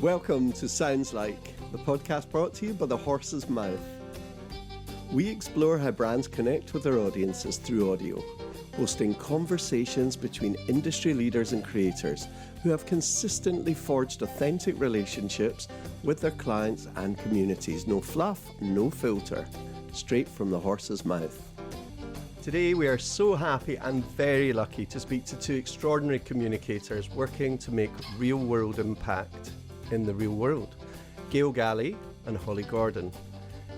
Welcome to Sounds Like, the podcast brought to you by The Horse's Mouth. We explore how brands connect with their audiences through audio, hosting conversations between industry leaders and creators who have consistently forged authentic relationships with their clients and communities. No fluff, no filter, straight from the horse's mouth. Today we are so happy and very lucky to speak to two extraordinary communicators working to make real-world impact in the real world. Gail and Holly Gordon.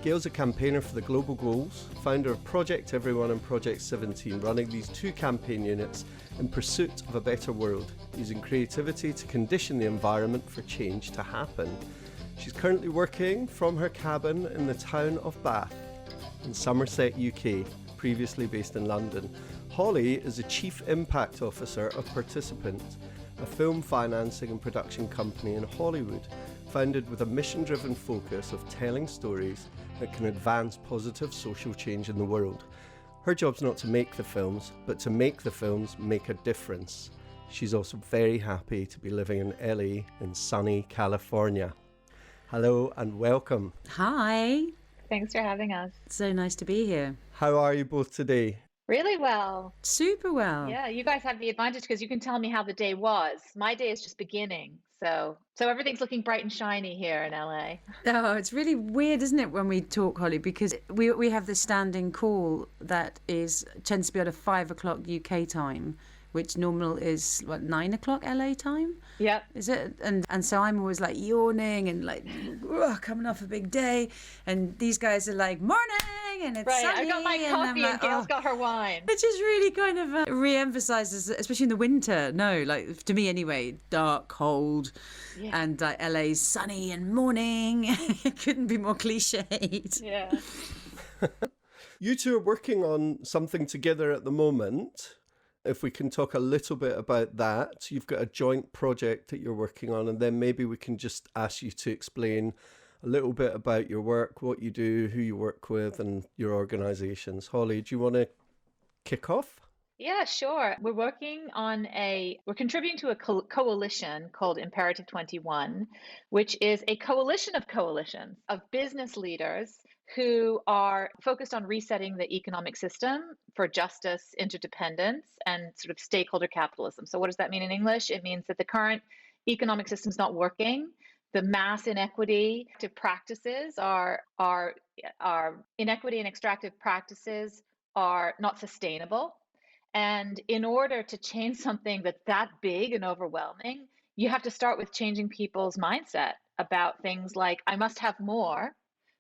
Gail's a campaigner for the Global Goals, founder of Project Everyone and Project17, running these two campaign units in pursuit of a better world, using creativity to condition the environment for change to happen. She's currently working from her cabin in the town of Bath in Somerset, UK, previously based in London. Holly is the Chief Impact Officer of Participant, a film financing and production company in Hollywood, founded with a mission-driven focus of telling stories that can advance positive social change in the world. Her job's not to make the films, but to make the films make a difference. She's also very happy to be living in LA in sunny California. Hello and welcome. Hi. Thanks for having us. So nice to be here. How are you both today? Really well. Super well. Yeah, you guys have the advantage because you can tell me how the day was. My day is just beginning. So everything's looking bright and shiny here in LA. Oh, it's really weird, isn't it, when we talk, Holly, because we have this standing call that tends to be at a 5 o'clock UK time, which normal is 9 o'clock LA time. Yep. Is it? And so I'm always like yawning and like coming off a big day, and these guys are like morning and it's right. sunny. I got my coffee and Gail's got her wine. It just really kind of re-emphasizes, especially in the winter. No, like to me anyway, dark, cold, and LA's sunny and morning. It couldn't be more cliched. Yeah. You two are working on something together at the moment. If we can talk a little bit about that. You've got a joint project that you're working on, and then maybe we can just ask you to explain a little bit about your work, what you do, who you work with, and your organizations. Holly, do you want to kick off? Yeah, sure. We're contributing to a coalition called Imperative 21, which is a coalition of coalitions of business leaders who are focused on resetting the economic system for justice, interdependence, and sort of stakeholder capitalism. So what does that mean in English? It means that the current economic system is not working. The mass inequity practices are inequity and extractive practices are not sustainable. And in order to change something that's that big and overwhelming, you have to start with changing people's mindset about things like, I must have more,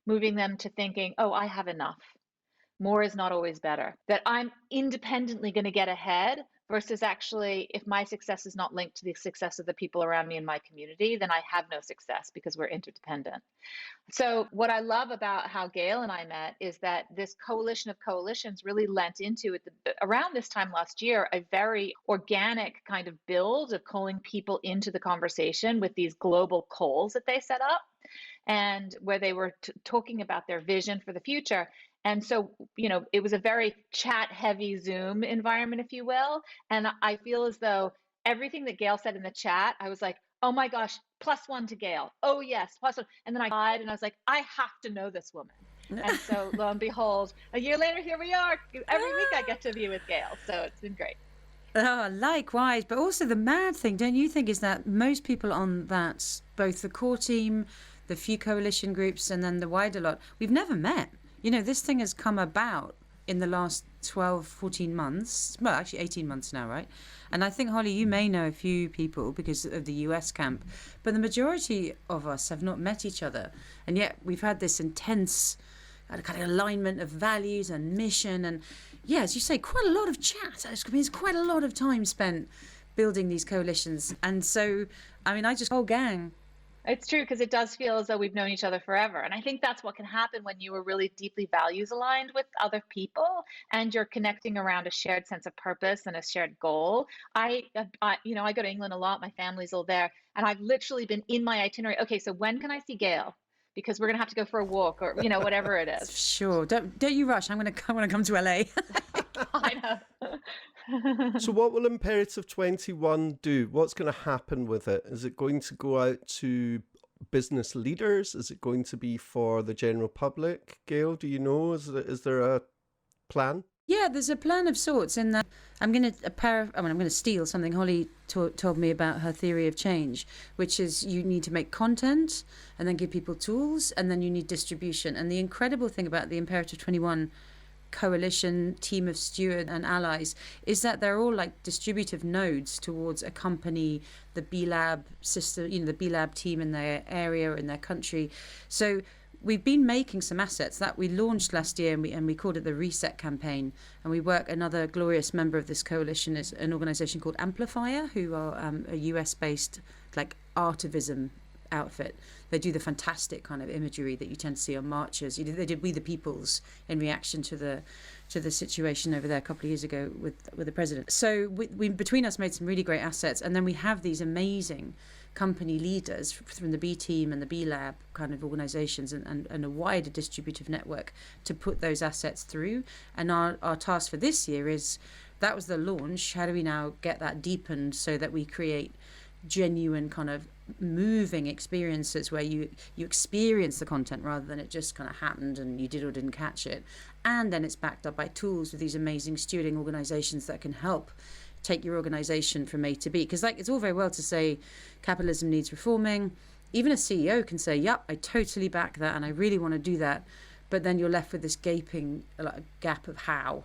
moving them to thinking, oh, I have enough. More is not always better. That I'm independently going to get ahead versus actually, if my success is not linked to the success of the people around me in my community, then I have no success because we're interdependent. So what I love about how Gail and I met is that this coalition of coalitions really lent into it around this time last year, a very organic kind of build of calling people into the conversation with these global calls that they set up, and where they were talking about their vision for the future. And so, it was a very chat-heavy Zoom environment, if you will. And I feel as though everything that Gail said in the chat, I was like, oh my gosh, +1 to Gail. Oh yes, +1. And then I died and I was like, I have to know this woman. And so lo and behold, a year later, here we are. Every week I get to be with Gail. So it's been great. Oh, likewise. But also the mad thing, don't you think, is that most people on that, both the core team, the few coalition groups, and then the wider lot, we've never met. This thing has come about in the last 12, 14 months. Well, actually 18 months now, right? And I think, Holly, you may know a few people because of the US camp, but the majority of us have not met each other. And yet we've had this intense kind of alignment of values and mission. And yeah, as you say, quite a lot of chat. It's quite a lot of time spent building these coalitions. And so, whole gang. It's true, because it does feel as though we've known each other forever. And I think that's what can happen when you are really deeply values aligned with other people and you're connecting around a shared sense of purpose and a shared goal. I go to England a lot. My family's all there. And I've literally been in my itinerary. Okay, so when can I see Gail? Because we're going to have to go for a walk or, whatever it is. Sure. Don't you rush. I want to come to LA. I know. So what will Imperative 21 do? What's going to happen with it? Is it going to go out to business leaders? Is it going to be for the general public? Gail, do you know? Is there a plan? Yeah, there's a plan of sorts in that I'm going to steal something Holly told me about her theory of change, which is you need to make content and then give people tools, and then you need distribution. And the incredible thing about the Imperative 21 coalition team of steward and allies is that they're all like distributive nodes towards a company, the B Lab system, the B Lab team in their area, in their country. So we've been making some assets that we launched last year, and we called it the Reset Campaign. And we work, another glorious member of this coalition is an organization called Amplifier, who are a US-based like artivism outfit. They do the fantastic kind of imagery that you tend to see on marches. They did We the Peoples in reaction to the situation over there a couple of years ago with the president. So we between us made some really great assets, and then we have these amazing company leaders from the B team and the B Lab kind of organizations and a wider distributive network to put those assets through. And our task for this year is, that was the launch, how do we now get that deepened so that we create genuine kind of moving experiences where you experience the content rather than it just kind of happened and you did or didn't catch it. And then it's backed up by tools with these amazing stewarding organizations that can help take your organization from A to B. Because like, it's all very well to say capitalism needs reforming. Even a CEO can say, yep, I totally back that and I really want to do that. But then you're left with this gaping gap of how.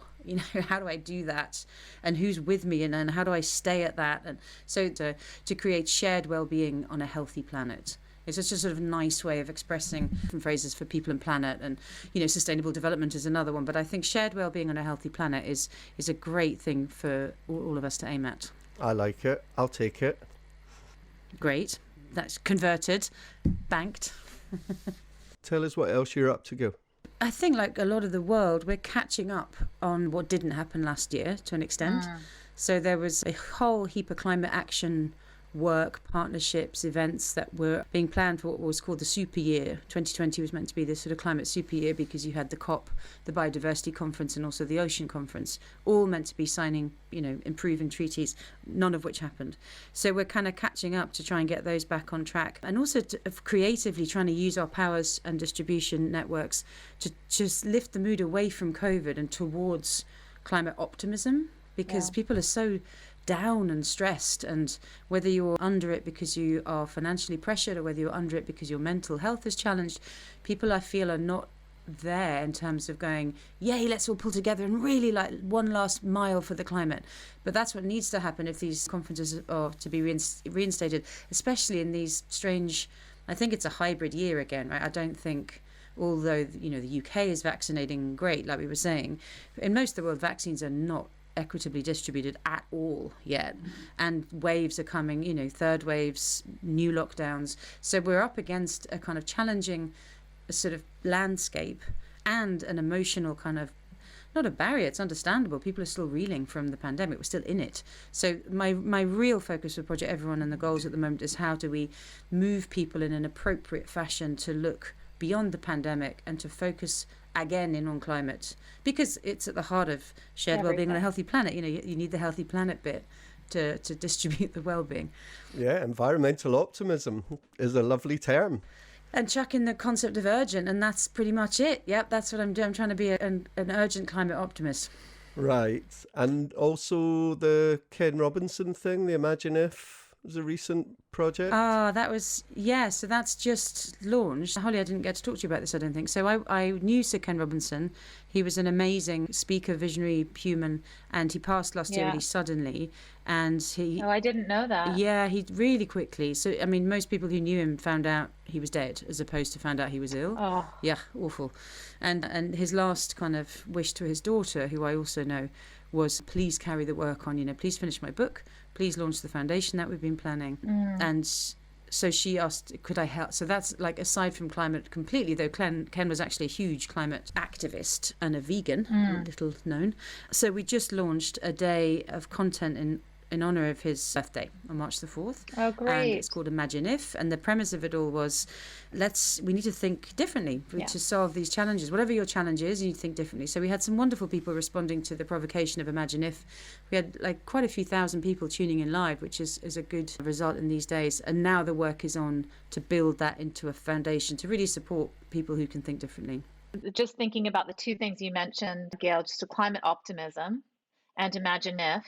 How do I do that? And who's with me? And how do I stay at that? And so to create shared well-being on a healthy planet. It's just a sort of nice way of expressing different phrases for people and planet. And, sustainable development is another one. But I think shared well-being on a healthy planet is a great thing for all of us to aim at. I like it. I'll take it. Great. That's converted, banked. Tell us what else you're up to, Go. I think like a lot of the world, we're catching up on what didn't happen last year to an extent. So there was a whole heap of climate action work, partnerships, events that were being planned for what was called the super year. 2020 was meant to be this sort of climate super year because you had the COP, the biodiversity conference, and also the ocean conference, all meant to be signing, improving treaties, none of which happened. So we're kind of catching up to try and get those back on track, and also creatively trying to use our powers and distribution networks to just lift the mood away from COVID and towards climate optimism, because people are so down and stressed, and whether you're under it because you are financially pressured or whether you're under it because your mental health is challenged, people I feel are not there in terms of going, yay, let's all pull together and really like one last mile for the climate. But that's what needs to happen if these conferences are to be reinstated, especially in these strange, I think it's a hybrid year again, right? I don't think, although the UK is vaccinating great, like we were saying, in most of the world vaccines are not equitably distributed at all yet, and waves are coming, third waves, new lockdowns. So we're up against a kind of challenging sort of landscape and an emotional kind of, not a barrier, it's understandable, people are still reeling from the pandemic, we're still in it. So my real focus with Project Everyone and the goals at the moment is how do we move people in an appropriate fashion to look beyond the pandemic and to focus again in on climate, because it's at the heart of shared well-being on a healthy planet. You need the healthy planet bit to distribute the well-being. Yeah, environmental optimism is a lovely term. And chuck in the concept of urgent, and that's pretty much it. Yep, that's what I'm doing. I'm trying to be an urgent climate optimist. Right. And also the Ken Robinson thing, the Imagine If, was a recent project. That was, so that's just launched. Holly, I didn't get to talk to you about this, I don't think. So I knew Sir Ken Robinson. He was an amazing speaker, visionary human, and he passed last year really suddenly. And he... Oh, I didn't know that. Yeah, he really quickly. So, I mean, most people who knew him found out he was dead as opposed to found out he was ill. Oh. Yeah, awful. And his last kind of wish to his daughter, who I also know, was please carry the work on, please finish my book, please launch the foundation that we've been planning. And so she asked, could I help? So that's like, aside from climate completely, though Ken was actually a huge climate activist and a vegan, little known. So we just launched a day of content in in honor of his birthday on March the 4th. Oh, And great. it's called Imagine If. And the premise of it all was, we need to think differently to solve these challenges. Whatever your challenge is, you need to think differently. So we had some wonderful people responding to the provocation of Imagine If. We had like quite a few thousand people tuning in live, which is a good result in these days. And now the work is on to build that into a foundation to really support people who can think differently. Just thinking about the two things you mentioned, Gail, just a climate optimism and Imagine If.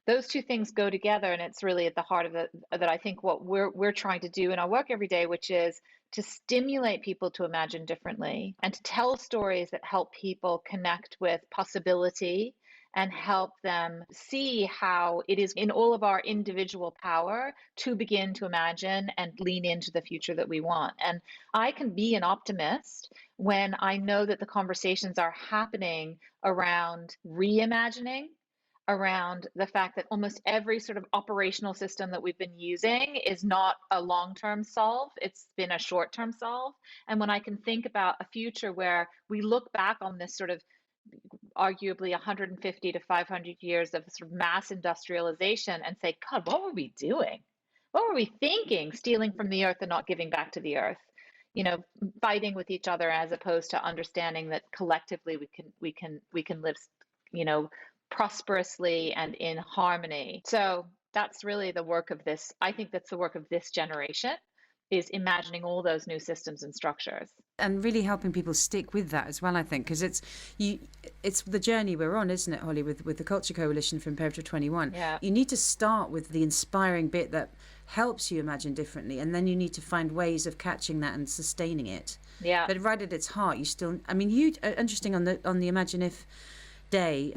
Those two things go together, and it's really at the heart of it that I think what we're trying to do in our work every day, which is to stimulate people to imagine differently and to tell stories that help people connect with possibility and help them see how it is in all of our individual power to begin to imagine and lean into the future that we want. And I can be an optimist when I know that the conversations are happening around reimagining, around the fact that almost every sort of operational system that we've been using is not a long-term solve, it's been a short-term solve. And when I can think about a future where we look back on this sort of arguably 150 to 500 years of sort of mass industrialization and say, God, what were we doing? What were we thinking, stealing from the earth and not giving back to the earth? Fighting with each other as opposed to understanding that collectively we can live, prosperously and in harmony. So that's really the work of this. I think that's the work of this generation, is imagining all those new systems and structures. And really helping people stick with that as well, I think, because it's the journey we're on, isn't it, Holly, with the Culture Coalition for Imperative 21. Yeah. You need to start with the inspiring bit that helps you imagine differently, and then you need to find ways of catching that and sustaining it. Yeah. But right at its heart, interesting on the Imagine If day,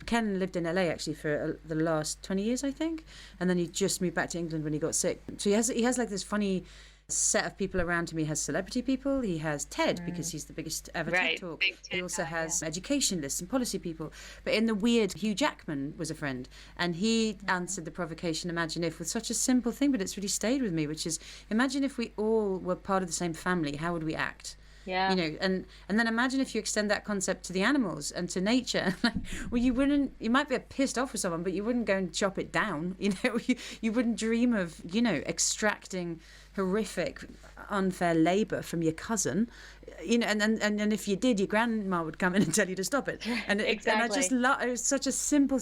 Ken lived in LA actually for the last 20 years, I think, and then he just moved back to England when he got sick. So he has like this funny set of people around him. He has celebrity people, he has TED because he's the biggest ever TED talk. He also has educationalists and policy people. But in the weird, Hugh Jackman was a friend, and he answered the provocation Imagine If with such a simple thing, but it's really stayed with me, which is, imagine if we all were part of the same family, how would we act? Yeah. And then imagine if you extend that concept to the animals and to nature. Well, you might be pissed off with someone, but you wouldn't go and chop it down. You wouldn't dream of, extracting horrific, unfair labor from your cousin. And if you did, your grandma would come in and tell you to stop it. And Exactly. And I just it was such a simple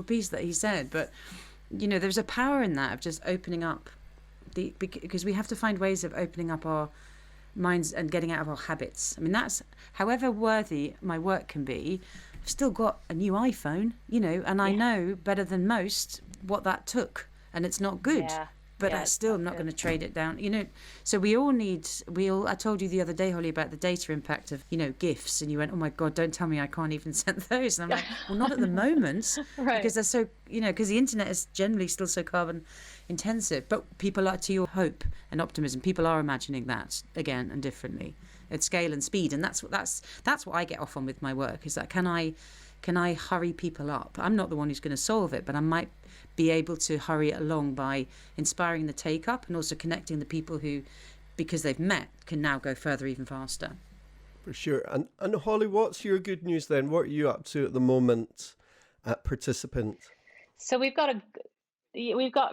piece that he said. But, there's a power in that of just opening up because we have to find ways of opening up our minds and getting out of our habits. I mean, that's however worthy my work can be. I've still got a new iPhone, and I know better than most what that took, and it's not good. Yeah. But I still am not going to trade it down, So I told you the other day, Holly, about the data impact of, GIFs, and you went, oh my God, don't tell me I can't even send those. And I'm like, well, not at the moment, Right. because they're so, because the internet is generally still so carbon intensive. But people are, to your hope and optimism, people are imagining that again and differently at scale and speed. And that's what I get off on with my work, is that can I hurry people up? I'm not the one who's going to solve it, but I might be able to hurry it along by inspiring the take up and also connecting the people who, because they've met, can now go further even faster. For sure. And Holly, what's your good news then? What are you up to at the moment at Participant? So we've got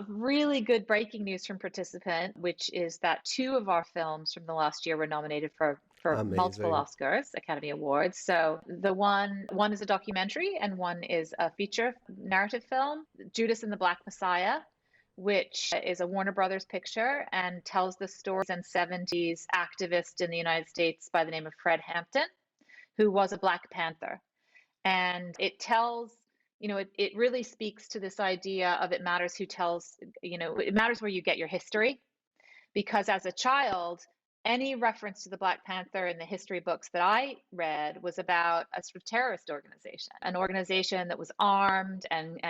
really good breaking news from Participant, which is that 2 of our films from the last year were nominated for Amazing. multiple Oscars, Academy Awards. So the one is a documentary and one is a feature narrative film, Judas and the Black Messiah, which is a Warner Brothers picture and tells the story of a 70s activist in the United States by the name of Fred Hampton, who was a Black Panther. And it tells, it really speaks to this idea of it matters who tells, it matters where you get your history. Because as a child, any reference to the Black Panther in the history books that I read was about a sort of terrorist organization, an organization that was armed and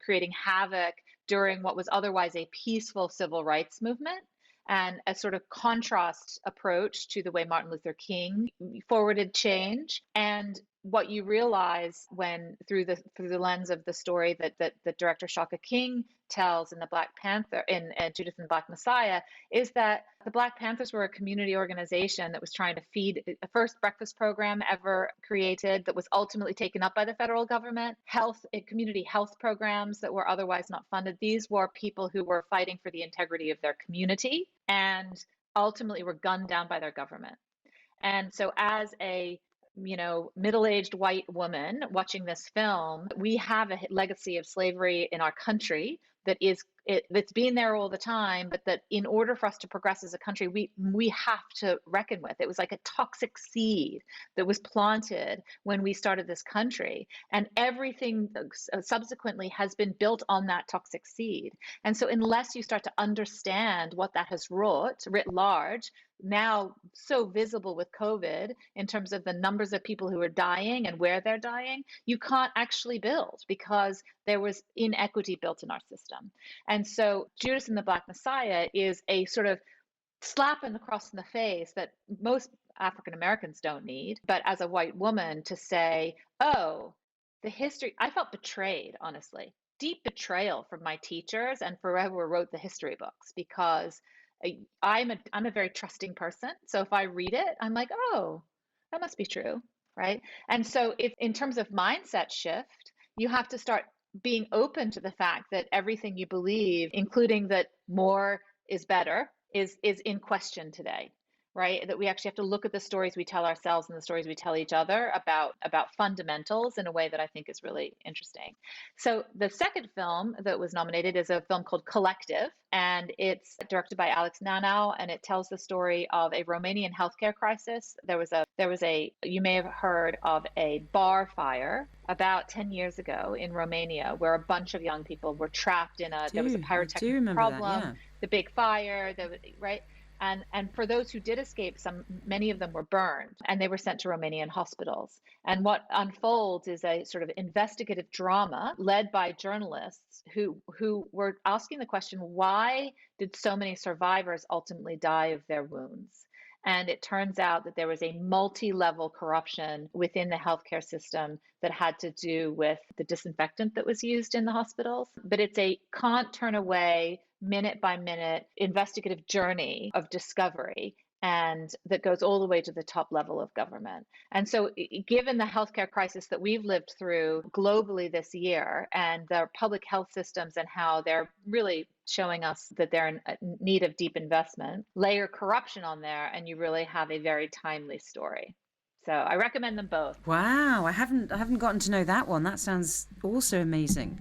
creating havoc during what was otherwise a peaceful civil rights movement, and a sort of contrast approach to the way Martin Luther King forwarded change. And what you realize when through the lens of the story that director Shaka King tells in the Black Panther in Judas and the Black Messiah is that the Black Panthers were a community organization that was trying to feed the first breakfast program ever created that was ultimately taken up by the federal government, community health programs that were otherwise not funded. These were people who were fighting for the integrity of their community and ultimately were gunned down by their government. And so as a middle-aged white woman watching this film, we have a legacy of slavery in our country that's been there all the time, but that in order for us to progress as a country, we have to reckon with. It was like a toxic seed that was planted when we started this country, and everything subsequently has been built on that toxic seed. And so unless you start to understand what that has wrought writ large, now so visible with COVID in terms of the numbers of people who are dying and where they're dying, you can't actually build because there was inequity built in our system. And so Judas and the Black Messiah is a sort of slap across in the face that most African Americans don't need. But as a white woman to say, oh, the history, I felt betrayed, honestly, deep betrayal from my teachers and for whoever wrote the history books, because I'm a very trusting person. So if I read it, I'm like, oh, that must be true, right? And so if in terms of mindset shift, you have to start being open to the fact that everything you believe, including that more is better, is in question today, right? That we actually have to look at the stories we tell ourselves and the stories we tell each other about fundamentals in a way that I think is really interesting. So the second film that was nominated is a film called Collective, and it's directed by Alex Nanau, and it tells the story of a Romanian healthcare crisis. There was a you may have heard of a bar fire about 10 years ago in Romania, where a bunch of young people were trapped in there was a pyrotechnic problem, the big fire, right? And for those who did escape, many of them were burned and they were sent to Romanian hospitals. And what unfolds is a sort of investigative drama led by journalists who were asking the question, why did so many survivors ultimately die of their wounds? And it turns out that there was a multi-level corruption within the healthcare system that had to do with the disinfectant that was used in the hospitals. But it's a can't turn away, minute by minute investigative journey of discovery, and that goes all the way to the top level of government. And so given the healthcare crisis that we've lived through globally this year and the public health systems and how they're really showing us that they're in need of deep investment, layer corruption on there and you really have a very timely story. So I recommend them both. Wow, I haven't gotten to know that one. That sounds also amazing.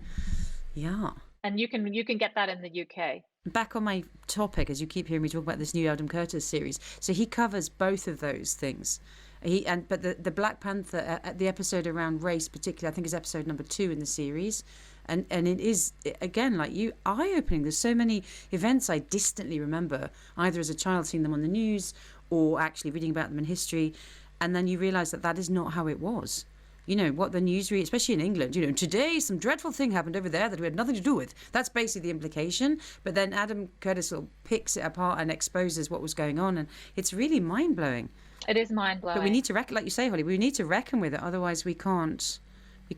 Yeah. And you can get that in the UK. Back on my topic, as you keep hearing me talk about this new Adam Curtis series, so he covers both of those things. But the Black Panther, the episode around race, particularly, I think is episode number 2 in the series, and it is again like you, eye-opening. There's so many events I distantly remember, either as a child seeing them on the news or actually reading about them in history, and then you realise that is not how it was. You know, what the news read, especially in England, today some dreadful thing happened over there that we had nothing to do with. That's basically the implication. But then Adam Curtis sort of picks it apart and exposes what was going on. And it's really mind-blowing. It is mind-blowing. But we need to reckon, like you say, Holly, we need to reckon with it. Otherwise we can't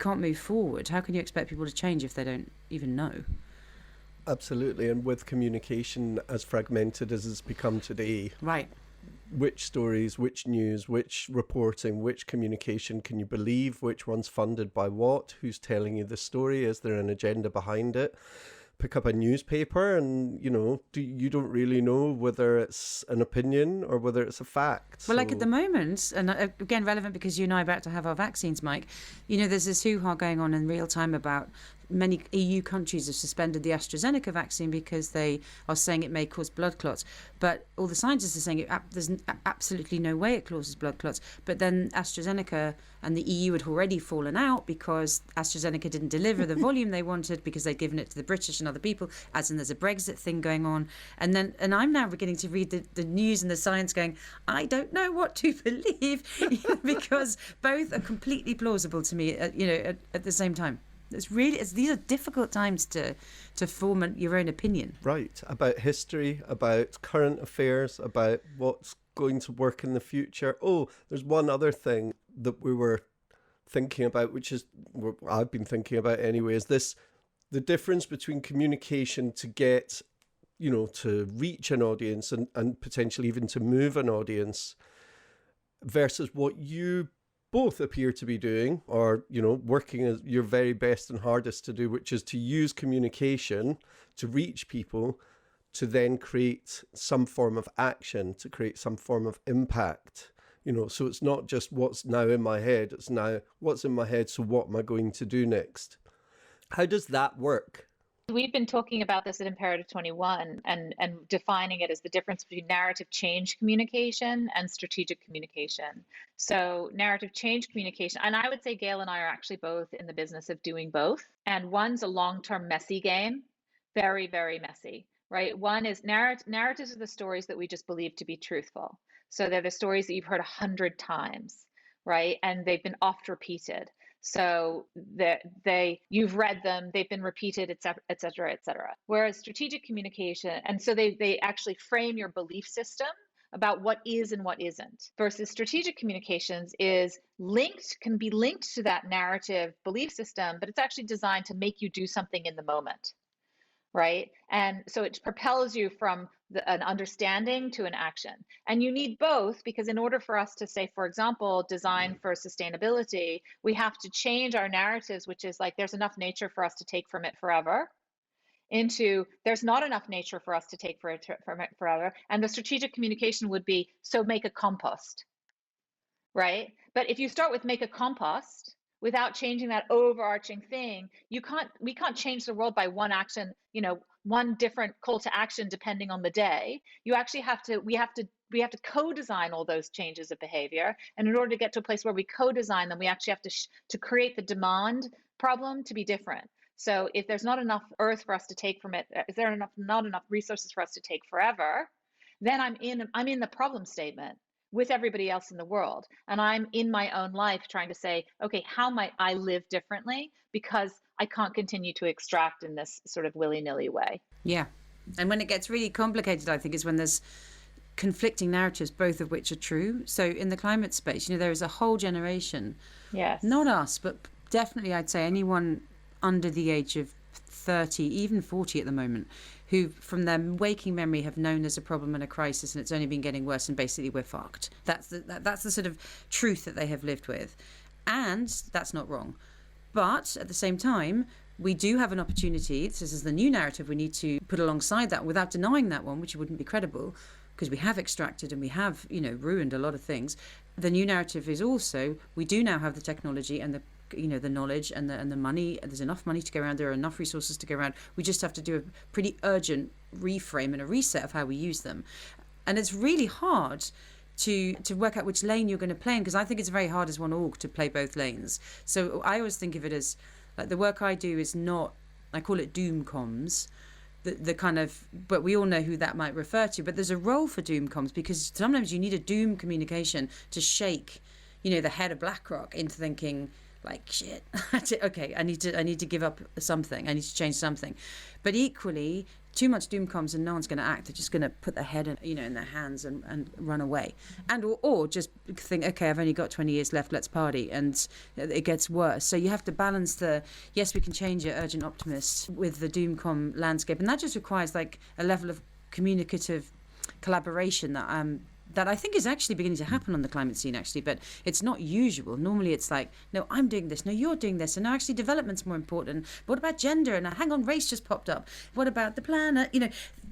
move forward. How can you expect people to change if they don't even know? Absolutely. And with communication as fragmented as it's become today. Right. Which stories, which news, which reporting, which communication can you believe? Which one's funded by what? Who's telling you the story? Is there an agenda behind it? Pick up a newspaper and, you don't really know whether it's an opinion or whether it's a fact. Well, like at the moment, and again, relevant because you and I are about to have our vaccines, Mike, there's this hoo-ha going on in real time about many EU countries have suspended the AstraZeneca vaccine because they are saying it may cause blood clots. But all the scientists are saying there's absolutely no way it causes blood clots. But then AstraZeneca and the EU had already fallen out because AstraZeneca didn't deliver the volume they wanted because they'd given it to the British and other people, as in there's a Brexit thing going on. And I'm now beginning to read the news and the science going, I don't know what to believe because both are completely plausible to me, at the same time. These are difficult times to form your own opinion. Right, about history, about current affairs, about what's going to work in the future. Oh, there's one other thing that we were thinking about, which is what I've been thinking about anyway, is the difference between communication to get, to reach an audience and potentially even to move an audience versus what you both appear to be doing, or, working as your very best and hardest to do, which is to use communication to reach people, to then create some form of action, to create some form of impact. So it's not just what's now in my head, it's now what's in my head, so what am I going to do next? How does that work? We've been talking about this at Imperative 21 and defining it as the difference between narrative change communication and strategic communication. So narrative change communication, and I would say Gail and I are actually both in the business of doing both. And one's a long-term messy game, very, very messy, right? One is narratives are the stories that we just believe to be truthful. So they're the stories that you've heard 100 times, right? And they've been oft repeated. So you've read them, they've been repeated, et cetera, et cetera, et cetera. Whereas strategic communication, and so they actually frame your belief system about what is and what isn't, versus strategic communications can be linked to that narrative belief system, but it's actually designed to make you do something in the moment. Right? And so it propels you from an understanding to an action. And you need both, because in order for us to say, for example, design for sustainability, we have to change our narratives, which is like, there's enough nature for us to take from it forever, into there's not enough nature for us to take from it forever. And the strategic communication would be, so make a compost, right? But if you start with make a compost, without changing that overarching thing, we can't change the world by one action, one different call to action depending on the day. We have to co-design all those changes of behavior. And in order to get to a place where we co-design them, we actually have to create the demand problem to be different. So if there's not enough earth for us to take from it, is there not enough resources for us to take forever, then I'm in the problem statement with everybody else in the world. And I'm in my own life trying to say, okay, how might I live differently? Because I can't continue to extract in this sort of willy-nilly way. Yeah. And when it gets really complicated, I think, is when there's conflicting narratives, both of which are true. So in the climate space, there is a whole generation, yes, not us, but definitely I'd say anyone under the age of 30, even 40 at the moment, who from their waking memory have known there's a problem and a crisis and it's only been getting worse and basically we're fucked. That's the sort of truth that they have lived with. And that's not wrong. But at the same time, we do have an opportunity. This is the new narrative we need to put alongside that without denying that one, which wouldn't be credible, because we have extracted and we have, ruined a lot of things. The new narrative is also, we do now have the technology and the knowledge and the money. There's enough money to go around. There are enough resources to go around. We just have to do a pretty urgent reframe and a reset of how we use them. And it's really hard to work out which lane you're going to play in, because I think it's very hard as one org to play both lanes. So I always think of it as, like, the work I do is not, I call it doom comms, the kind of, but we all know who that might refer to. But there's a role for doom comms, because sometimes you need a doom communication to shake, the head of BlackRock into thinking, like, shit, okay, I need to give up something. I need to change something. But equally, too much doom comms and no one's going to act. They're just going to put their head in their hands and run away. And or just think, okay, I've only got 20 years left, let's party. And it gets worse. So you have to balance yes, we can change it, urgent optimist, with the doom comm landscape. And that just requires like a level of communicative collaboration that I think is actually beginning to happen on the climate scene, actually, but it's not usual. Normally it's like, no, I'm doing this, no, you're doing this, and no, actually development's more important. What about gender? And hang on, race just popped up. What about the planet?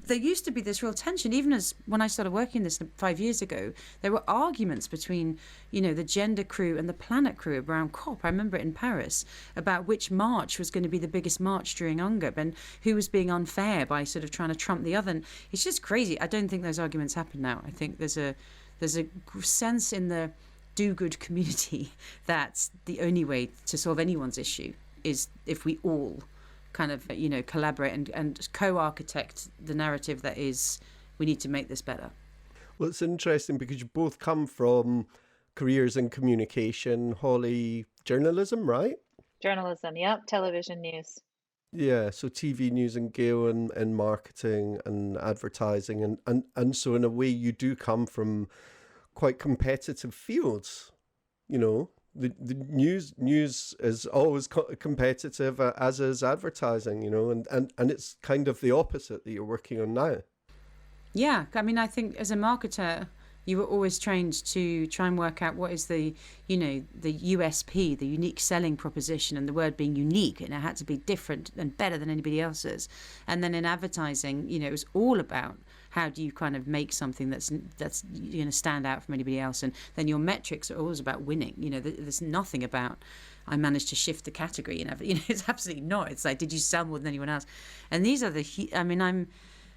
There used to be this real tension, even as when I started working this 5 years ago, there were arguments between, the gender crew and the planet crew around COP. I remember it in Paris, about which march was going to be the biggest march during UNGAP and who was being unfair by sort of trying to trump the other. And it's just crazy. I don't think those arguments happen now. I think there's a sense in the do-good community that the only way to solve anyone's issue is if we all kind of, collaborate and co-architect the narrative that is, we need to make this better. Well, it's interesting because you both come from careers in communication. Holly, journalism, right? Journalism, yep. Television news. Yeah, so TV news, and Gail and marketing and advertising. And so in a way you do come from quite competitive fields, the news is always competitive, as is advertising, and it's kind of the opposite that you're working on now. Yeah, I mean, I think as a marketer, you were always trained to try and work out what is the USP, the unique selling proposition, and the word being unique, and it had to be different and better than anybody else's. And then in advertising, it was all about how do you kind of make something that's going to stand out from anybody else. And then your metrics are always about winning. There's nothing about I managed to shift the category. It's absolutely not. It's like, did you sell more than anyone else? And these are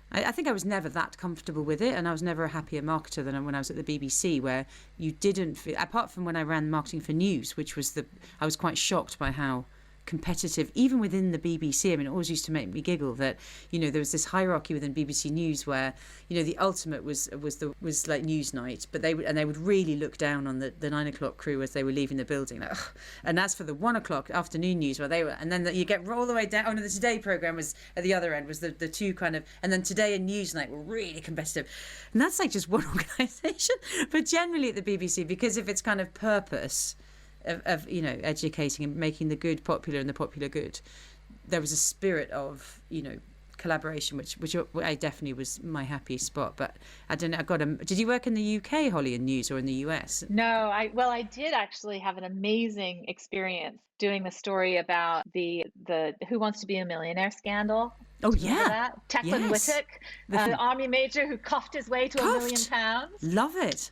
I think I was never that comfortable with it, and I was never a happier marketer than when I was at the BBC, where you didn't feel, apart from when I ran marketing for news, which was I was quite shocked by how competitive, even within the BBC. I mean, it always used to make me giggle that, there was this hierarchy within BBC News where, the ultimate was like Newsnight, but they would really look down on the 9 o'clock crew as they were leaving the building. Like, ugh. And as for the 1 o'clock afternoon news, where they were, and then you get all the way down. The Today programme was at the other end, was the two kind of, and then Today and Newsnight were really competitive. And that's like just one organisation. But generally at the BBC, because of its kind of purpose of educating and making the good popular and the popular good, there was a spirit of collaboration, which I definitely was my happy spot. But I don't know. Did you work in the UK, Holly, in news, or in the US? No, I did actually have an amazing experience doing the story about the Who Wants to Be a Millionaire scandal. Oh, yeah. That? Declan Whittock, the army major who coughed his way to £1 million. Love it.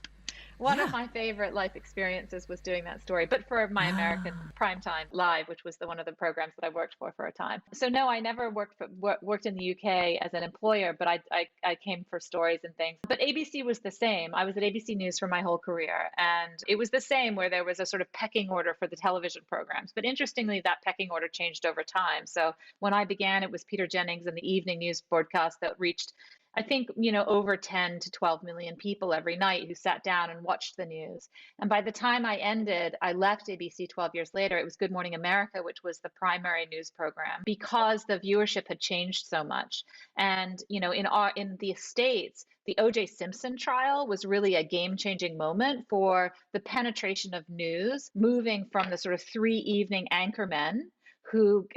One of my favorite life experiences was doing that story, but for my American Primetime Live, which was one of the programs that I worked for a time. So no, I never worked in the UK as an employer, but I came for stories and things. But ABC was the same. I was at ABC News for my whole career, and it was the same, where there was a sort of pecking order for the television programs. But interestingly, that pecking order changed over time. So when I began, it was Peter Jennings and the evening news broadcast that reached, I think, over 10 to 12 million people every night who sat down and watched the news. And by the time I left ABC 12 years later, it was Good Morning America, which was the primary news program, because the viewership had changed so much. And, in the States, the O.J. Simpson trial was really a game-changing moment for the penetration of news, moving from the sort of 3 evening anchormen who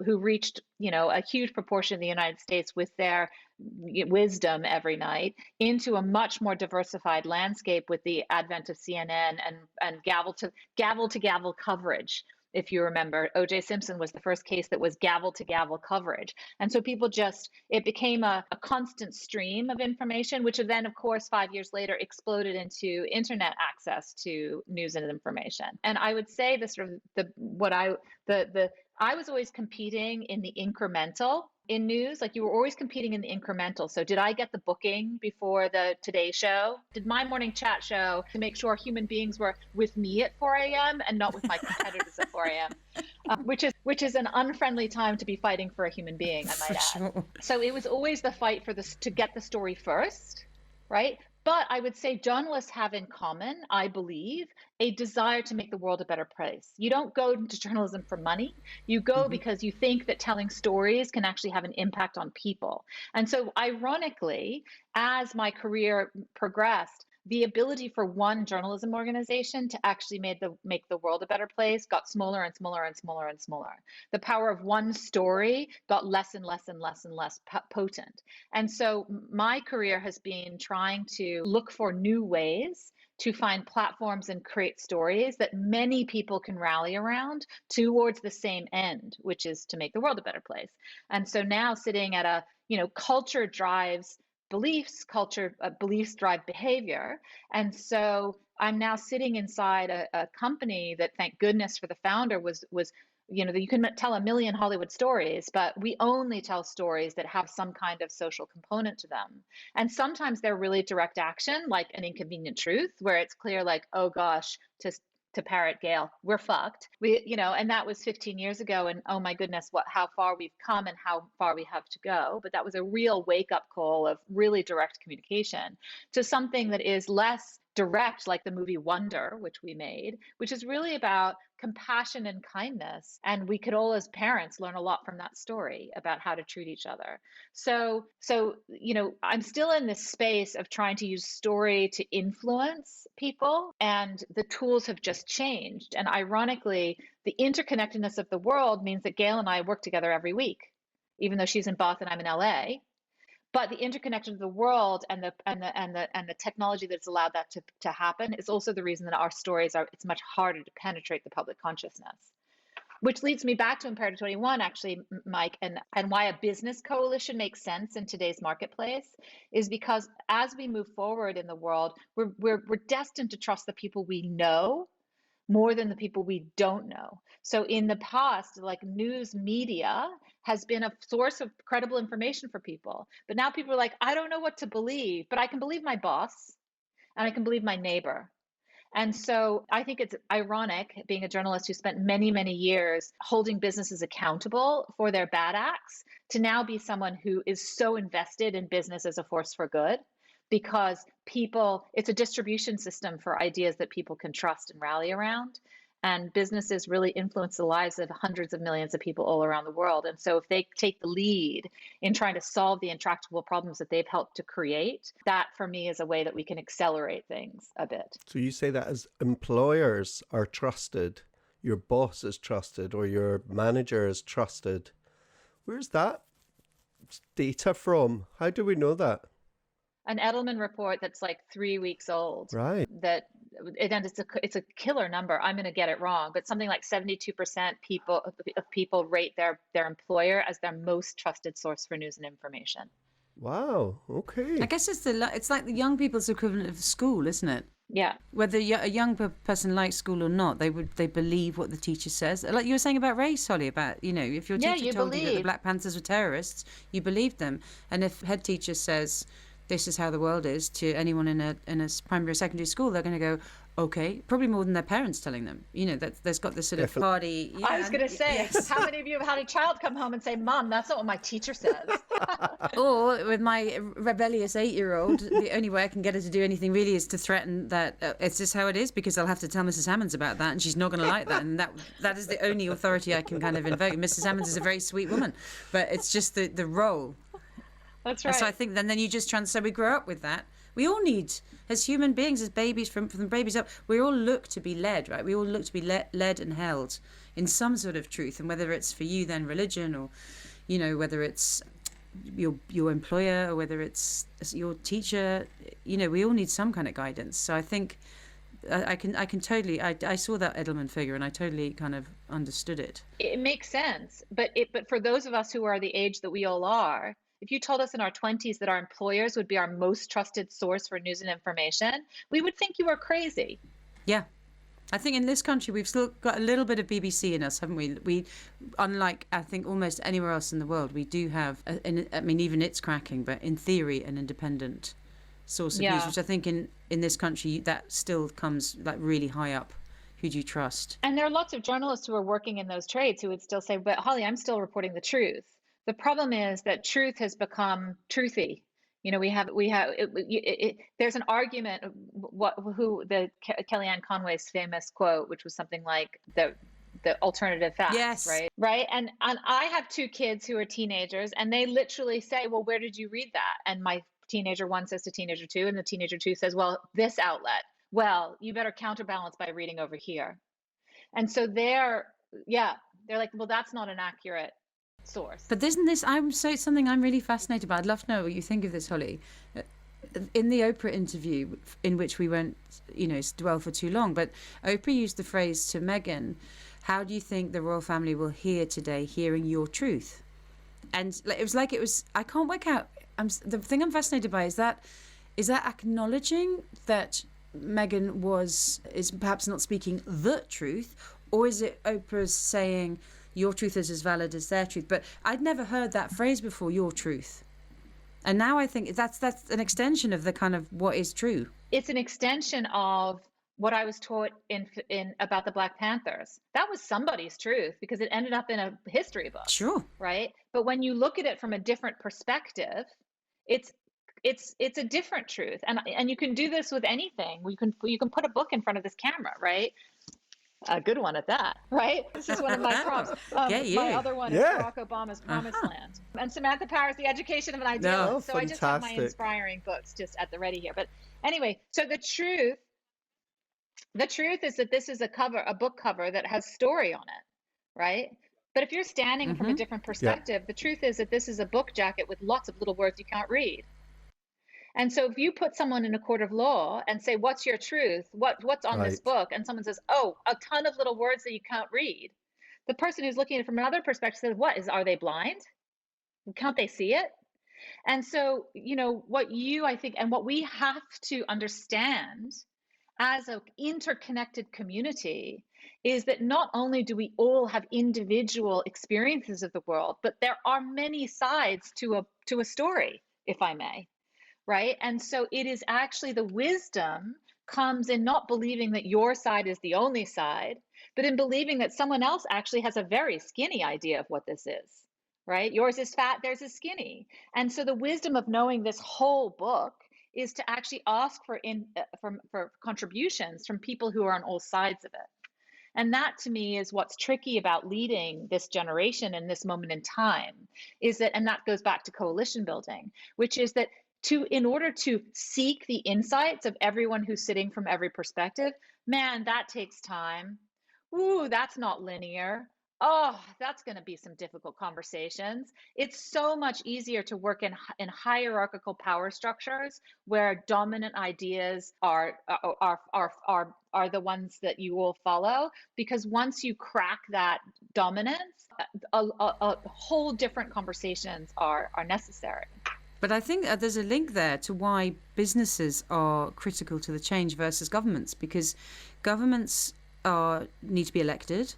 reached, a huge proportion of the United States with their wisdom every night, into a much more diversified landscape with the advent of CNN and gavel to gavel coverage. If you remember, O.J. Simpson was the first case that was gavel to gavel coverage. And so it became a constant stream of information, which then, of course, 5 years later exploded into internet access to news and information. And I would say I was always competing in the incremental in news. Like, you were always competing in the incremental. So did I get the booking before the Today Show? Did my morning chat show to make sure human beings were with me at 4 a.m. and not with my competitors at 4 a.m., which is an unfriendly time to be fighting for a human being, I might add. Sure. So it was always the fight to get the story first, right? But I would say journalists have in common, I believe, a desire to make the world a better place. You don't go into journalism for money. You go because you think that telling stories can actually have an impact on people. And so ironically, as my career progressed, the ability for one journalism organization to actually make the world a better place got smaller and smaller and smaller and smaller. The power of one story got less and less and less and less potent. And so my career has been trying to look for new ways to find platforms and create stories that many people can rally around towards the same end, which is to make the world a better place. And so now sitting at culture drives beliefs, beliefs drive behavior. And so I'm now sitting inside a company that, thank goodness for the founder, was that you can tell a million Hollywood stories, but we only tell stories that have some kind of social component to them. And sometimes they're really direct action, like An Inconvenient Truth, where it's clear, like, oh gosh, to parrot Gail, we're fucked. And that was 15 years ago, and oh my goodness, how far we've come and how far we have to go. But that was a real wake-up call of really direct communication to something that is less direct, like the movie Wonder, which we made, which is really about compassion and kindness. And we could all, as parents, learn a lot from that story about how to treat each other. So, I'm still in this space of trying to use story to influence people, and the tools have just changed. And ironically, the interconnectedness of the world means that Gail and I work together every week, even though she's in Boston, I'm in LA. But the interconnection of the world and the technology that's allowed that to happen is also the reason that our stories it's much harder to penetrate the public consciousness. Which leads me back to Imperative 21, actually, Mike, and why a business coalition makes sense in today's marketplace is because as we move forward in the world, we're destined to trust the people we know more than the people we don't know. So in the past, like news media has been a source of credible information for people. But now people are like, I don't know what to believe, but I can believe my boss and I can believe my neighbor. And so I think it's ironic, being a journalist who spent many, many years holding businesses accountable for their bad acts, to now be someone who is so invested in business as a force for good, because it's a distribution system for ideas that people can trust and rally around. And businesses really influence the lives of hundreds of millions of people all around the world. And so if they take the lead in trying to solve the intractable problems that they've helped to create, that for me is a way that we can accelerate things a bit. So you say that as employers are trusted, your boss is trusted, or your manager is trusted. Where's that data from? How do we know that? An Edelman report that's like 3 weeks old. Right. It's a killer number. I'm going to get it wrong, but something like 72% of people rate their employer as their most trusted source for news and information. Wow. Okay. I guess it's like the young people's equivalent of school, isn't it? Yeah. Whether a young person likes school or not, they believe what the teacher says. Like you were saying about race, Holly, about, if your teacher told you that the Black Panthers were terrorists, you believed them. And if head teacher says, this is how the world is, to anyone in a primary or secondary school, they're going to go, okay, probably more than their parents telling them. That there's got this sort of party. Yeah, I was going to say, yes. How many of you have had a child come home and say, Mom, that's not what my teacher says? Or with my rebellious 8-year-old, the only way I can get her to do anything really is to threaten that it's just how it is, because I'll have to tell Mrs. Hammonds about that, and she's not going to like that. And that is the only authority I can kind of invoke. Mrs. Hammonds is a very sweet woman, but it's just the role. That's right. So I think then you just so we grow up with that. We all need, as human beings, as babies, from babies up, we all look to be led, right? We all look to be led and held in some sort of truth. And whether it's for you then religion, or, whether it's your employer, or whether it's your teacher, we all need some kind of guidance. So I think I can totally, I saw that Edelman figure and I totally kind of understood it. It makes sense. But for those of us who are the age that we all are, if you told us in our 20s that our employers would be our most trusted source for news and information, we would think you were crazy. Yeah. I think in this country, we've still got a little bit of BBC in us, haven't we? We, unlike, I think, almost anywhere else in the world, we do have, even it's cracking, but in theory, an independent source of news, which I think in this country, that still comes like really high up. Who do you trust? And there are lots of journalists who are working in those trades who would still say, but Holly, I'm still reporting the truth. The problem is that truth has become truthy. There's an argument, Kellyanne Conway's famous quote, which was something like the alternative facts, yes. Right. And I have 2 kids who are teenagers, and they literally say, well, where did you read that? And my teenager 1 says to teenager 2, and the teenager 2 says, well, this outlet. Well, you better counterbalance by reading over here. And so they're like, well, that's not an accurate source. But isn't this, something I'm really fascinated by. I'd love to know what you think of this, Holly. In the Oprah interview, in which we won't, dwell for too long, but Oprah used the phrase to Meghan, how do you think the royal family will hear today, hearing your truth? And it was, I can't work out, the thing I'm fascinated by is that acknowledging that Meghan is perhaps not speaking the truth, or is it Oprah's saying your truth is as valid as their truth? But I'd never heard that phrase before, your truth. And now I think that's an extension of the kind of what is true. It's an extension of what I was taught in about the Black Panthers. That was somebody's truth because it ended up in a history book. Sure. Right? But when you look at it from a different perspective, it's it's a different truth, and you can do this with anything. You can put a book in front of this camera, right? A good one at that, right? This is one of my prompts. My other one is Barack Obama's Promised Land, and Samantha Power's The Education of an Idealist. No. So I just have my inspiring books just at the ready here. But anyway, so the truth is that this is a book cover that has story on it, right? But if you're standing from a different perspective, the truth is that this is a book jacket with lots of little words you can't read. And so if you put someone in a court of law and say, what's your truth? What's on this book? And someone says, oh, a ton of little words that you can't read. The person who's looking at it from another perspective says, are they blind? Can't they see it? And so, I think, and what we have to understand as an interconnected community is that not only do we all have individual experiences of the world, but there are many sides to a story, if I may. Right. And so it is actually the wisdom comes in not believing that your side is the only side, but in believing that someone else actually has a very skinny idea of what this is. Right. Yours is fat, theirs is skinny. And so the wisdom of knowing this whole book is to actually ask for contributions from people who are on all sides of it. And that to me is what's tricky about leading this generation in this moment in time is that, and that goes back to coalition building, which is that in order to seek the insights of everyone who's sitting from every perspective, man, that takes time. Ooh, that's not linear. Oh, that's going to be some difficult conversations. It's so much easier to work in hierarchical power structures where dominant ideas are the ones that you will follow, because once you crack that dominance, a whole different conversations are necessary. But I think there's a link there to why businesses are critical to the change versus governments, because governments need to be elected,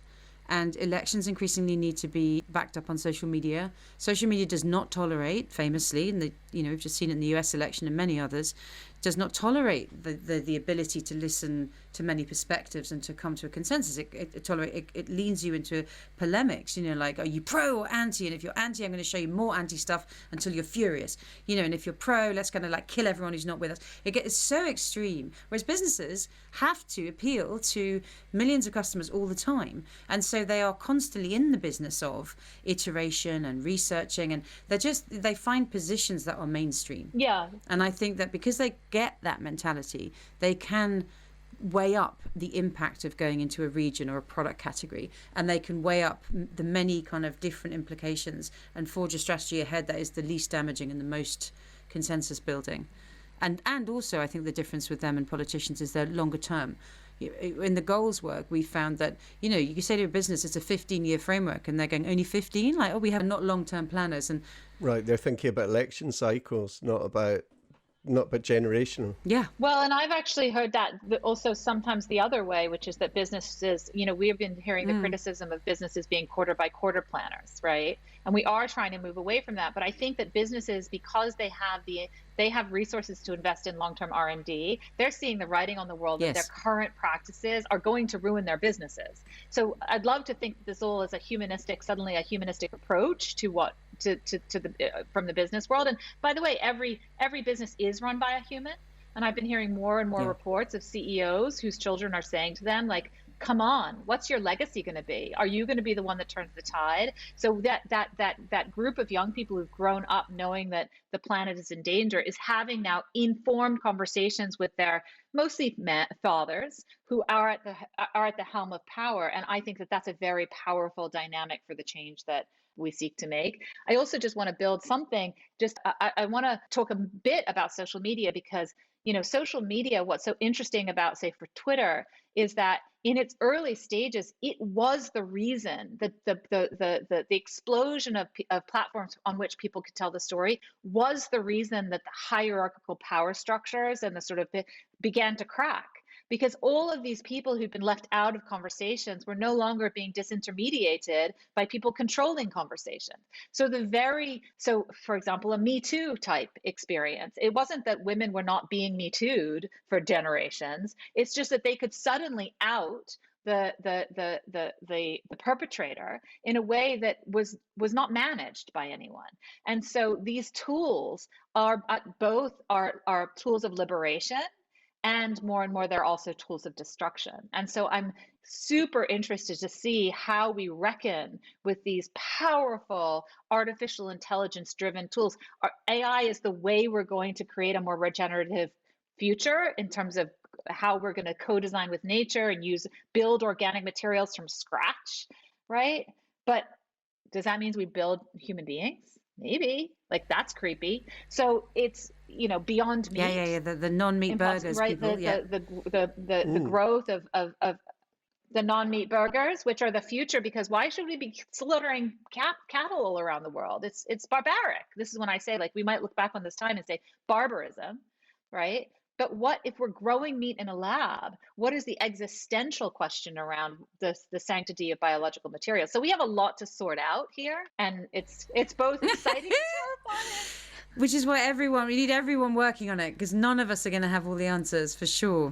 and elections increasingly need to be backed up on social media. Social media does not tolerate, famously, and we've just seen it in the US election and many others, does not tolerate the ability to listen to many perspectives and to come to a consensus. It leans you into polemics, like, are you pro or anti? And if you're anti, I'm going to show you more anti stuff until you're furious. And if you're pro, let's kind of like kill everyone who's not with us. It gets so extreme. Whereas businesses have to appeal to millions of customers all the time. And so they are constantly in the business of iteration and researching, and they find positions that are mainstream. Yeah. And I think that because they get that mentality, they can weigh up the impact of going into a region or a product category, and they can weigh up the many kind of different implications and forge a strategy ahead that is the least damaging and the most consensus building. And also, I think the difference with them and politicians is they're longer term. In the goals work, we found that, you can say to a business, it's a 15-year framework, and they're going, only 15? Like, we have not long-term planners. And right, they're thinking about election cycles, not about generational. Yeah. Well, and I've actually heard that also sometimes the other way, which is that businesses, we've been hearing the criticism of businesses being quarter by quarter planners, right? And we are trying to move away from that. But I think that businesses, because they have resources to invest in long-term R&D, they're seeing the writing on the wall that their current practices are going to ruin their businesses. So I'd love to think that this all is suddenly a humanistic approach to from the business world. And by the way, every business is run by a human. And I've been hearing more and more reports of CEOs whose children are saying to them, like, come on, what's your legacy going to be? Are you going to be the one that turns the tide? So that group of young people who've grown up knowing that the planet is in danger is having now informed conversations with their mostly fathers who are at the helm of power. And I think that that's a very powerful dynamic for the change that we seek to make. I also just want to build something. I want to talk a bit about social media, because social media, what's so interesting about, say, for Twitter, is that in its early stages, it was the reason that the explosion of platforms on which people could tell the story was the reason that the hierarchical power structures and the sort of began to crack. Because all of these people who've been left out of conversations were no longer being disintermediated by people controlling conversation. So for example, a Me Too type experience, it wasn't that women were not being Me Too'd for generations. It's just that they could suddenly out the perpetrator in a way that was not managed by anyone. And so these tools are both are tools of liberation, and more they're also tools of destruction. And so I'm super interested to see how we reckon with these powerful artificial intelligence driven tools. AI is the way we're going to create a more regenerative future in terms of how we're going to co-design with nature and build organic materials from scratch, right? But does that mean we build human beings? Maybe. Like, that's creepy. So it's, beyond meat. Yeah. The non-meat burgers, right? People, The growth of the non-meat burgers, which are the future, because why should we be slaughtering cattle all around the world? It's barbaric. This is when I say, like, we might look back on this time and say barbarism, right? But what if we're growing meat in a lab? What is the existential question around the sanctity of biological materials? So we have a lot to sort out here, and it's both exciting and terrifying. Which is why we need everyone working on it, because none of us are going to have all the answers for sure.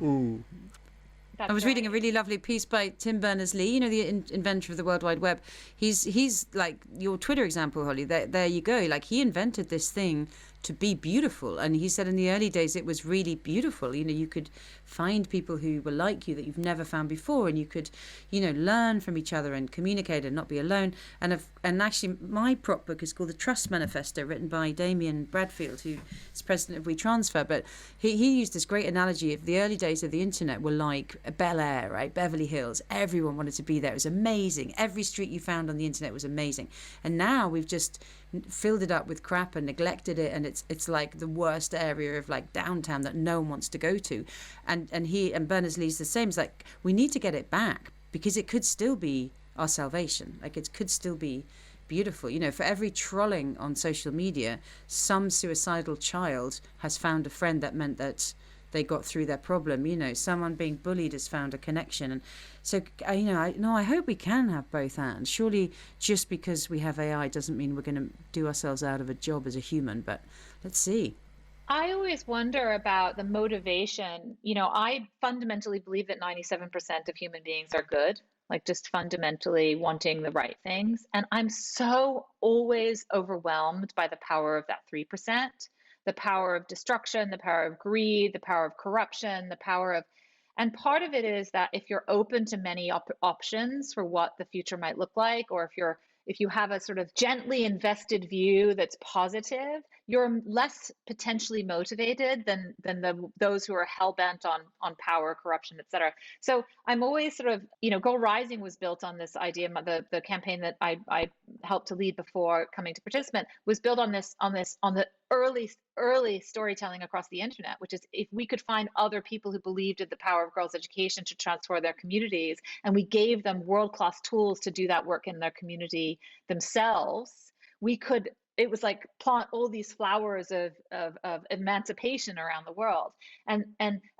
I was reading a really lovely piece by Tim Berners-Lee, the inventor of the World Wide Web. He's like your Twitter example, Holly. There you go. Like, he invented this thing to be beautiful, and he said in the early days it was really beautiful. You could find people who were like you that you've never found before, and you could learn from each other and communicate and not be alone. And actually my prop book is called The Trust Manifesto, written by Damien Bradfield, who is president of WeTransfer. But he used this great analogy of the early days of the internet were like Bel Air, right? Beverly Hills. Everyone wanted to be there. It was amazing. Every street you found on the internet was amazing. And now we've just filled it up with crap and neglected it, and it's like the worst area of like downtown that no one wants to go to. And Berners-Lee's the same. It's like, we need to get it back, because it could still be our salvation. Like, it could still be beautiful. For every trolling on social media, some suicidal child has found a friend that meant that they got through their problem. Someone being bullied has found a connection. And so, I hope we can have both hands. Surely just because we have AI doesn't mean we're going to do ourselves out of a job as a human, but let's see. I always wonder about the motivation. I fundamentally believe that 97% of human beings are good, like just fundamentally wanting the right things. And I'm so always overwhelmed by the power of that 3%. The power of destruction, the power of greed, the power of corruption, and part of it is that if you're open to many options for what the future might look like, or if you have a sort of gently invested view that's positive, you're less potentially motivated than those who are hell-bent on power, corruption, et cetera. So I'm always sort of, Go Rising was built on this idea. The campaign that I helped to lead before coming to participant was built on the early storytelling across the internet, which is, if we could find other people who believed in the power of girls' education to transform their communities, and we gave them world-class tools to do that work in their community themselves, it was like plant all these flowers of emancipation around the world. And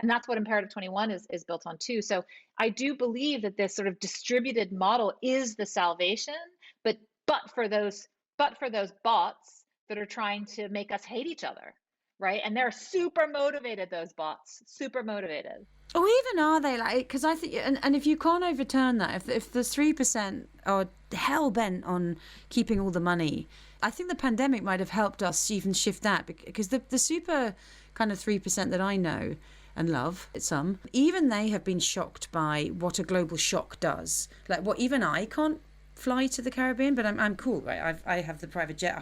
that's what Imperative 21 is built on too. So I do believe that this sort of distributed model is the salvation, but for those bots that are trying to make us hate each other, right? And they're super motivated, those bots, super motivated. Or even are they, like, because I think, and if you can't overturn that, if the 3% are hell-bent on keeping all the money, I think the pandemic might have helped us even shift that, because the super kind of 3% that I know and love, even they have been shocked by what a global shock does. Like, what even I can't fly to the Caribbean, but I'm cool, right? I have the private jet,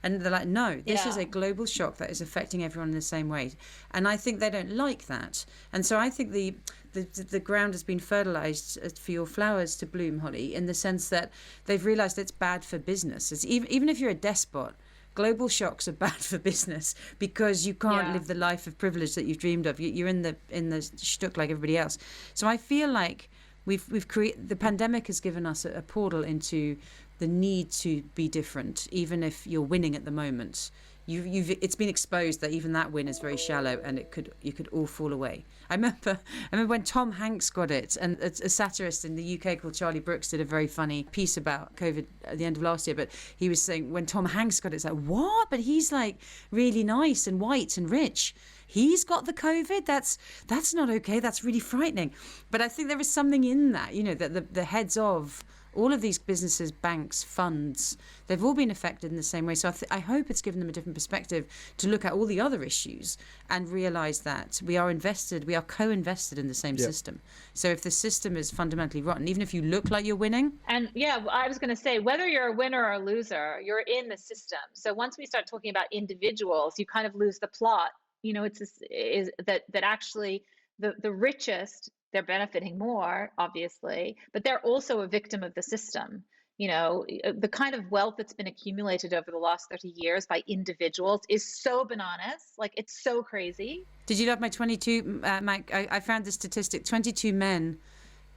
and they're like, no, this is a global shock that is affecting everyone in the same way. And I think they don't like that. And so I think the ground has been fertilized for your flowers to bloom, Holly, in the sense that they've realized it's bad for business. It's even if you're a despot, global shocks are bad for business, because you can't live the life of privilege that you've dreamed of. You're in the shtuck like everybody else. So I feel like we've created, the pandemic has given us a portal into the need to be different, even if you're winning at the moment. It's been exposed that even that win is very shallow, and you could all fall away. I remember when Tom Hanks got it, and a satirist in the UK called Charlie Brooks did a very funny piece about COVID at the end of last year, but he was saying when Tom Hanks got it, it's like, what? But he's like really nice and white and rich. he's got the COVID. That's not okay. That's really frightening. But I think there is something in that, that the heads of all of these businesses, banks, funds, they've all been affected in the same way. So I hope it's given them a different perspective to look at all the other issues and realize that we are co-invested in the same system. So if the system is fundamentally rotten, even if you look like you're winning. And I was going to say, whether you're a winner or a loser, you're in the system. So once we start talking about individuals, you kind of lose the plot. Is that actually the richest, they're benefiting more, obviously, but they're also a victim of the system. The kind of wealth that's been accumulated over the last 30 years by individuals is so bananas. Like, it's so crazy. Did you love my 22, Mike? I found the statistic, 22 men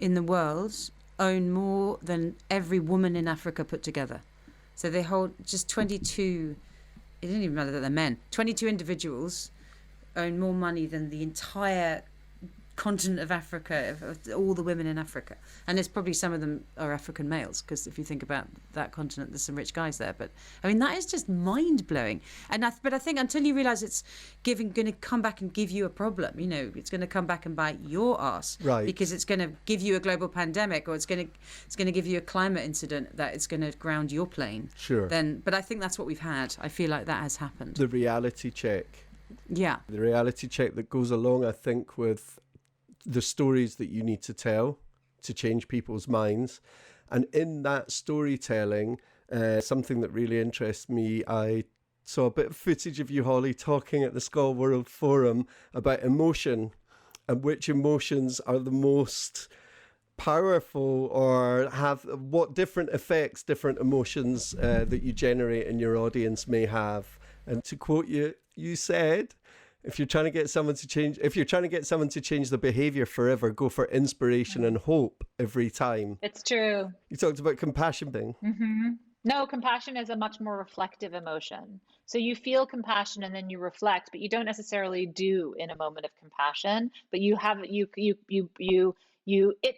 in the world own more than every woman in Africa put together. So they hold just 22, it didn't even matter that they're men, 22 individuals own more money than the entire continent of Africa, of all the women in Africa. And there's probably some of them are African males, because if you think about that continent, there's some rich guys there. But I mean, that is just mind-blowing. But I think until you realize it's going to come back and give you a problem, it's going to come back and bite your ass, right? Because it's going to give you a global pandemic, or it's going to give you a climate incident that it's going to ground your plane. Sure. But I think that's what we've had. I feel like that has happened. The reality check. Yeah. The reality check that goes along, I think, with the stories that you need to tell to change people's minds. And in that storytelling, something that really interests me, I saw a bit of footage of you, Holly, talking at the Skull World Forum about emotion and which emotions are the most powerful, or have what different effects different emotions that you generate in your audience may have. And to quote you, you said, if you're trying to get someone to change the behavior forever, go for inspiration and hope every time. It's true. You talked about compassion thing. Mm-hmm. No, compassion is a much more reflective emotion. So you feel compassion and then you reflect, but you don't necessarily do in a moment of compassion, but you have it.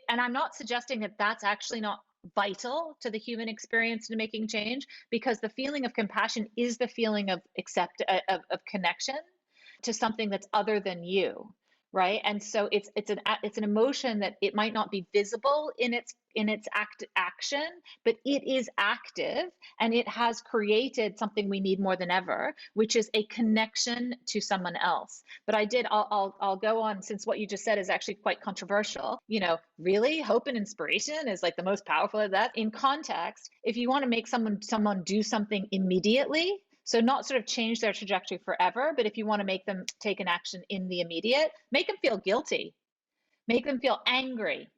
And I'm not suggesting that that's actually not vital to the human experience in making change, because the feeling of compassion is the feeling of of connection to something that's other than you, right? And so it's an emotion that it might not be visible in its action, but it is active, and it has created something we need more than ever, which is a connection to someone else. But I'll go on, since what you just said is actually quite controversial. Really, hope and inspiration is like the most powerful of that. In context, if you want to make someone do something immediately, so not sort of change their trajectory forever, but if you want to make them take an action in the immediate, make them feel guilty, make them feel angry,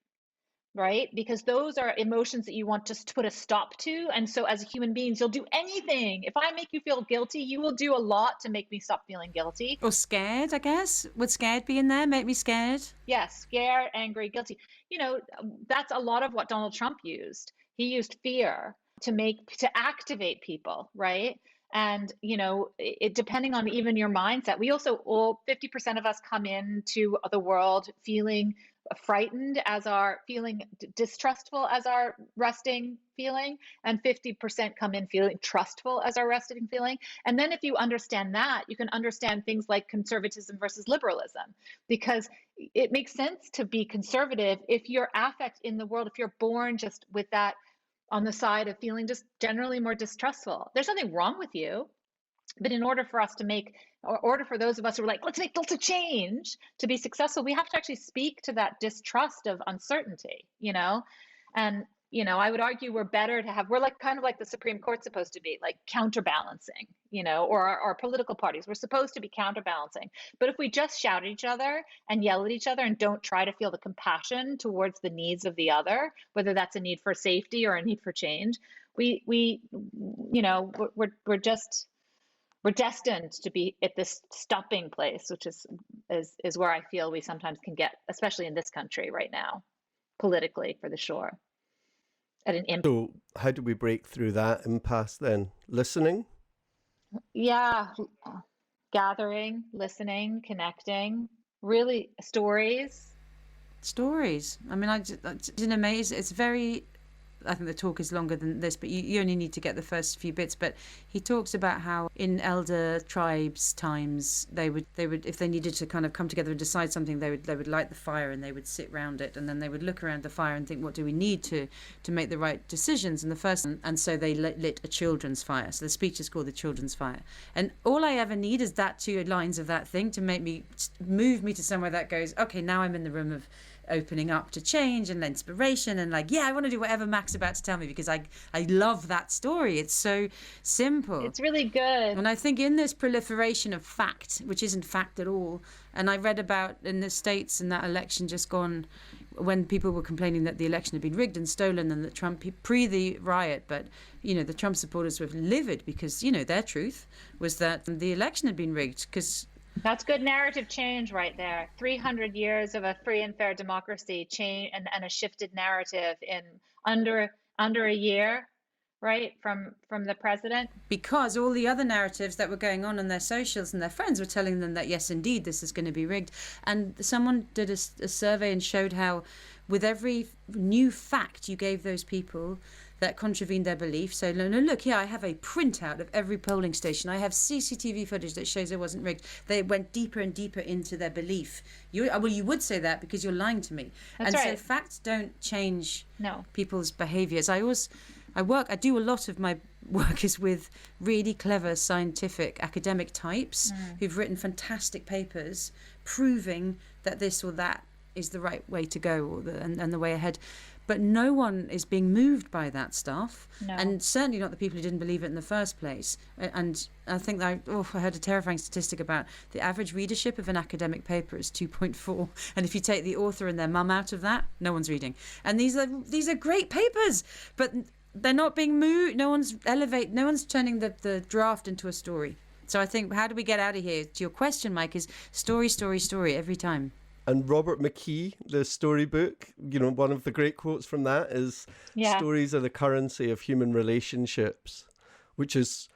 right? Because those are emotions that you want just to put a stop to. And so as human beings, you'll do anything. If I make you feel guilty, you will do a lot to make me stop feeling guilty. Or scared, I guess. Would scared be in there? Make me scared? Yes, scared, angry, guilty. That's a lot of what Donald Trump used. He used fear to activate people, right? And, it depending on even your mindset, we also 50% of us come into the world feeling frightened feeling distrustful as our resting feeling, and 50% come in feeling trustful as our resting feeling. And then if you understand that, you can understand things like conservatism versus liberalism, because it makes sense to be conservative if your affect in the world, if you're born just with that on the side of feeling just generally more distrustful. There's nothing wrong with you, but in order for those of us who are like, let's make a change to be successful, we have to actually speak to that distrust of uncertainty, and I would argue we're like kind of like the Supreme Court's supposed to be, like counterbalancing, or our political parties, we're supposed to be counterbalancing. But if we just shout at each other and yell at each other and don't try to feel the compassion towards the needs of the other, whether that's a need for safety or a need for change, we're destined to be at this stopping place, which is where I feel we sometimes can get, especially in this country right now, politically, for the sure. So how do we break through that impasse then? Listening? Yeah. Gathering, listening, connecting, really stories. I mean, it's amazing. It's very I think the talk is longer than this, but you only need to get the first few bits. But he talks about how in elder tribes times they would if they needed to kind of come together and decide something, they would light the fire and they would sit round it, and then they would look around the fire and think, what do we need to make the right decisions? And so they lit a children's fire. So the speech is called the Children's Fire. And all I ever need is that 2 lines of that thing to move me to somewhere that goes, okay, now I'm in the room of opening up to change and inspiration, and like, yeah, I want to do whatever Mac's about to tell me, because I love that story. It's so simple. It's really good. And I think in this proliferation of fact, which isn't fact at all, and I read about in the States in that election just gone, when people were complaining that the election had been rigged and stolen, and that Trump, pre the riot, but the Trump supporters were livid because their truth was that the election had been rigged. Because that's good narrative change right there. 300 years of a free and fair democracy change, and a shifted narrative in under a year, right, from the president. Because all the other narratives that were going on their socials and their friends were telling them that, yes, indeed, this is going to be rigged. And someone did a survey and showed how with every new fact you gave those people that contravened their belief. So, no, look, here, I have a printout of every polling station. I have CCTV footage that shows it wasn't rigged. They went deeper and deeper into their belief. You would say that because you're lying to me. That's right. So facts don't change people's behaviours. I do a lot of my work is with really clever scientific academic types who've written fantastic papers proving that this or that is the right way to go, and the way ahead. But no one is being moved by that stuff, and certainly not the people who didn't believe it in the first place. And I think I heard a terrifying statistic about the average readership of an academic paper is 2.4, and if you take the author and their mum out of that, no one's reading. And these are great papers, but they're not being moved. No one's turning the draft into a story. So I think, how do we get out of here? To your question, Mike, is story, story, story every time. And Robert McKee, the storybook, one of the great quotes from that is, stories are the currency of human relationships, which is,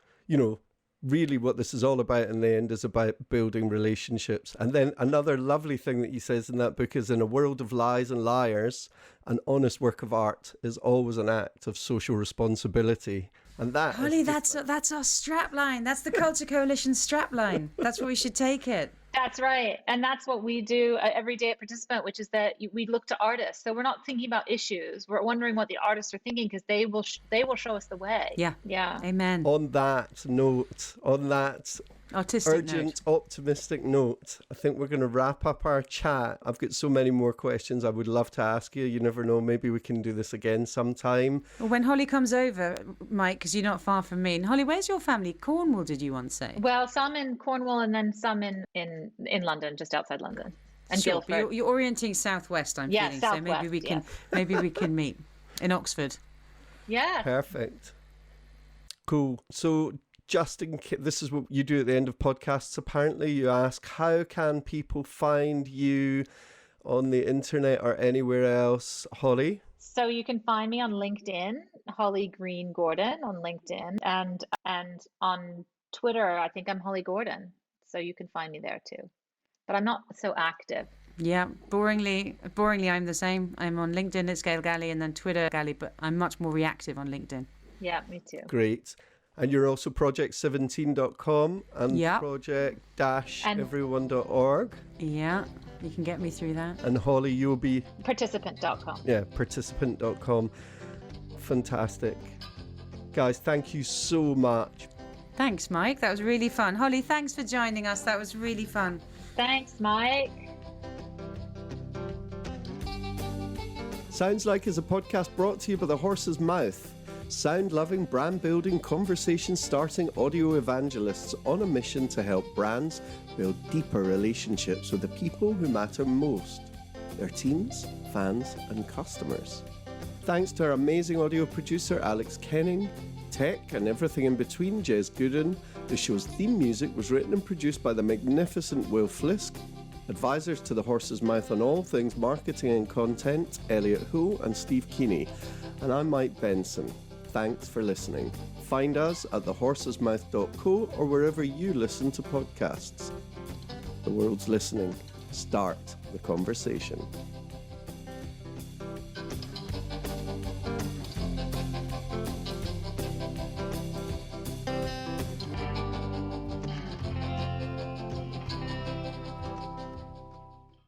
really what this is all about in the end, is about building relationships. And then another lovely thing that he says in that book is, in a world of lies and liars, an honest work of art is always an act of social responsibility. And that Holly, that's our strap line. That's the Culture Coalition strap line. That's what we should take it. That's right. And that's what we do every day at Participant, which is that we look to artists. So we're not thinking about issues. We're wondering what the artists are thinking, because they will show us the way. Yeah. Amen. On that note, artistic urgent, optimistic note, I think we're going to wrap up our chat. I've got so many more questions I would love to ask you. You never know. Maybe we can do this again sometime. Well, when Holly comes over, Mike, because you're not far from me. And Holly, where's your family? Cornwall, did you once say? Well, some in Cornwall and then some in London, just outside London. And sure, Guildford. You're orienting southwest, I'm feeling. Southwest, so maybe we can meet in Oxford. Yeah. Perfect. Cool. So, just in case, this is what you do at the end of podcasts, apparently. You ask, how can people find you on the internet or anywhere else, Holly? So you can find me on LinkedIn, Holly Green Gordon on LinkedIn, and on Twitter, I think I'm Holly Gordon. So you can find me there too. But I'm not so active. Yeah, boringly, I'm the same. I'm on LinkedIn, it's Gail Galley, and then Twitter, Galley, but I'm much more reactive on LinkedIn. Yeah, me too. Great. And you're also project17.com and project-everyone.org. Yeah, you can get me through that. And Holly, you'll be... Participant.com. Yeah, participant.com. Fantastic. Guys, thank you so much. Thanks, Mike. That was really fun. Holly, thanks for joining us. That was really fun. Thanks, Mike. Sounds Like is a podcast brought to you by The Horse's Mouth. Sound-loving, brand-building, conversation-starting audio evangelists on a mission to help brands build deeper relationships with the people who matter most, their teams, fans, and customers. Thanks to our amazing audio producer, Alex Kenning, tech and everything in between, Jez Gooden. The show's theme music was written and produced by the magnificent Will Flisk. Advisors to The Horse's Mouth on all things marketing and content, Elliot Hull and Steve Keeney. And I'm Mike Benson. Thanks for listening. Find us at thehorsesmouth.co or wherever you listen to podcasts. The world's listening. Start the conversation.